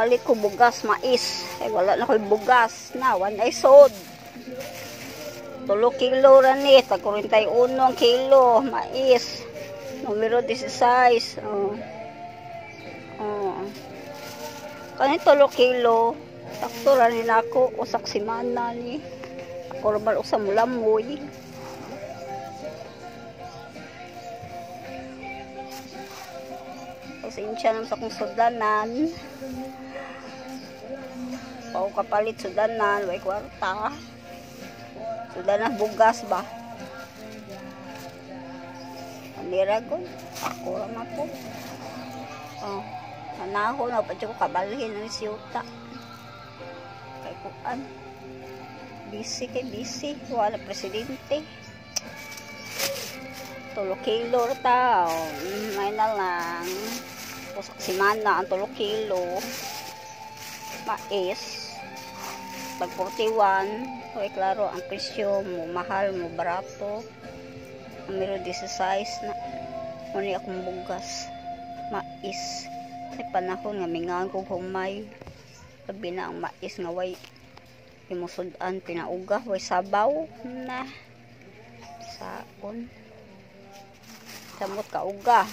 palit ko bugas, mais. Ay, wala na ko'y bugas na. 1 ay sod. 3 kilo rani. Tag 41 kilo. Mais. Numero 16. Kani 3 kilo. Takto rani na ako. Usak simana ni. Ako raman usa mulamoy. Pasensya naman sa kong sudanan. Pao kapalit sudanan. Way kwarta. Sudanan bugas ba? Paniragon. Ako raman po. Manaho na pa ko kabalhin ng siyuta. Kay kuan. Busy. Wala presidente. 3 kilo ta. May na lang. Pusak simana ang 3 kilo. Mais. Pag 41. Okay, klaro ang presyo mo. Mahal mo, barato. Numero 16 na. Muna akong bugas. Mais. Sa panahon nga mingan kong humay. Sabi na ang mais nga way imusudan pinauga. Way sabaw na. Saon. Samot ka uga.